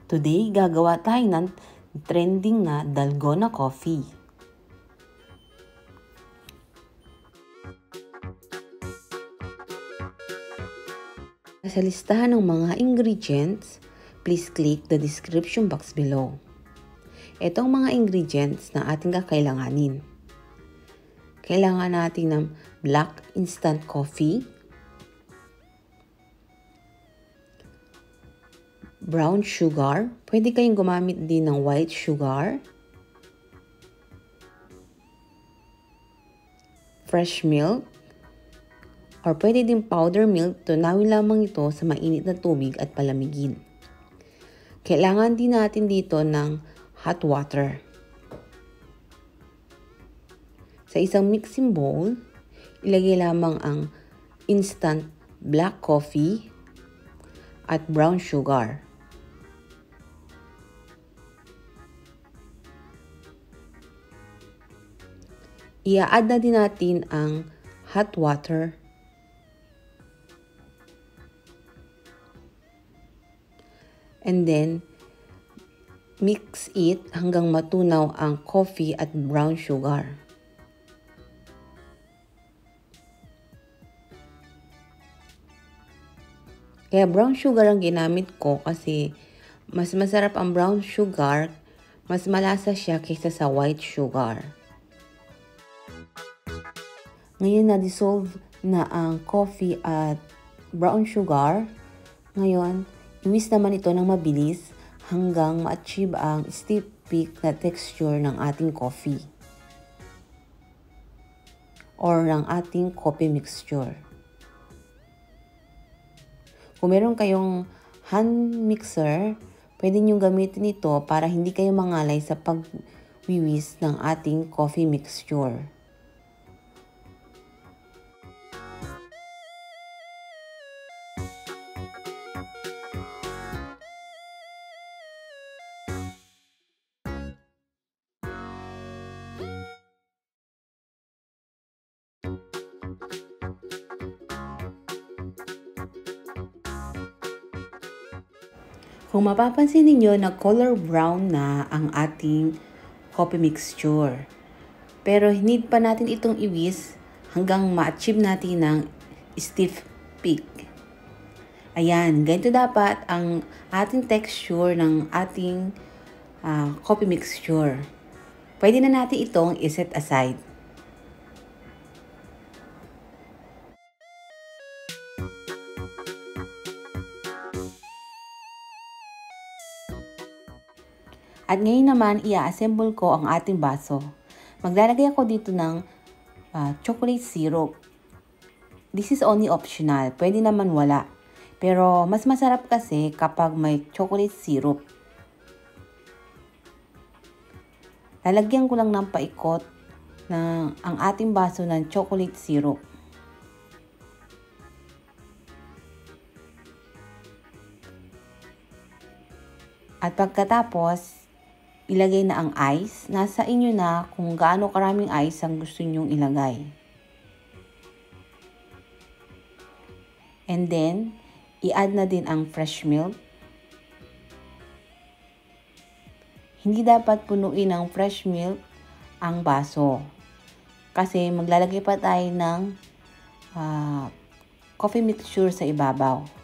Today, gagawa tayo ng trending na dalgona coffee. Sa listahan ng mga ingredients, please click the description box below. Itong mga ingredients na ating kakailanganin. Kailangan natin ng black instant coffee, brown sugar, pwede kayong gumamit din ng white sugar, fresh milk, or pwede din powder milk, tunawin lamang ito sa mainit na tubig at palamigin. Kailangan din natin dito ng hot water. Sa isang mixing bowl, ilagay lamang ang instant black coffee at brown sugar. I-add na din natin ang hot water. And then, mix it hanggang matunaw ang coffee at brown sugar. Kaya brown sugar ang ginamit ko kasi mas masarap ang brown sugar, mas malasa siya kaysa sa white sugar. Ngayon na-dissolve na ang coffee at brown sugar. Ngayon, iwis naman ito ng mabilis hanggang ma-achieve ang stiff peak na texture ng ating coffee or ng ating coffee mixture. Kung meron kayong hand mixer, pwede nyo gamitin ito para hindi kayo mangalay sa pagwiwis ng ating coffee mixture. Kung mapapansin ninyo, nag-color brown na ang ating coffee mixture. Pero need pa natin itong iwis hanggang ma-achieve natin ng stiff peak. Ayan, ganito dapat ang ating texture ng ating coffee mixture. Pwede na natin itong iset aside. At ngayon naman, i-assemble ko ang ating baso. Maglalagay ako dito ng chocolate syrup. This is only optional. Pwede naman wala. Pero mas masarap kasi kapag may chocolate syrup. Lalagyan ko lang ng paikot ng ang ating baso ng chocolate syrup. At pagkatapos, ilagay na ang ice. Nasa inyo na kung gaano karaming ice ang gusto nyong ilagay. And then, i-add na din ang fresh milk. Hindi dapat punuin ng fresh milk ang baso. Kasi maglalagay pa tayo ng coffee mixture sa ibabaw.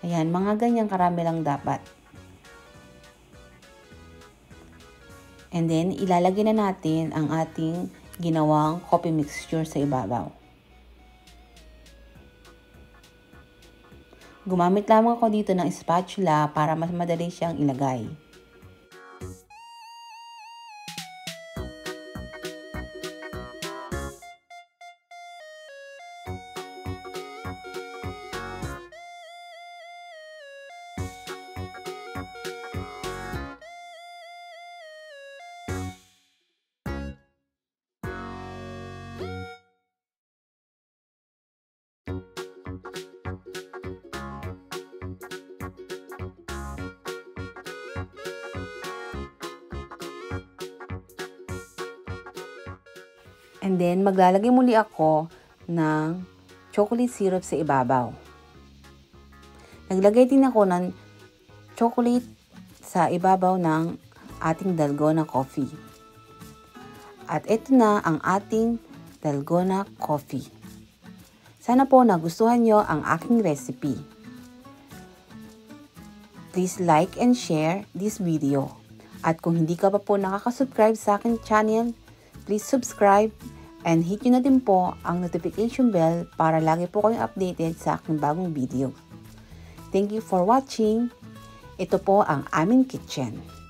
Ayan, mga ganyang karami lang dapat. And then, ilalagay na natin ang ating ginawang coffee mixture sa ibabaw. Gumamit lamang ako dito ng spatula para mas madali siyang ilagay. And then, maglalagay muli ako ng chocolate syrup sa ibabaw. Naglagay din ako ng chocolate sa ibabaw ng ating dalgona coffee. At ito na ang ating dalgona coffee. Sana po nagustuhan nyo ang aking recipe. Please like and share this video. At kung hindi ka pa po nakaka-subscribe sa aking channel, please subscribe and hit nyo na din po ang notification bell para lagi po kayong updated sa aking bagong video. Thank you for watching. Ito po ang aming kitchen.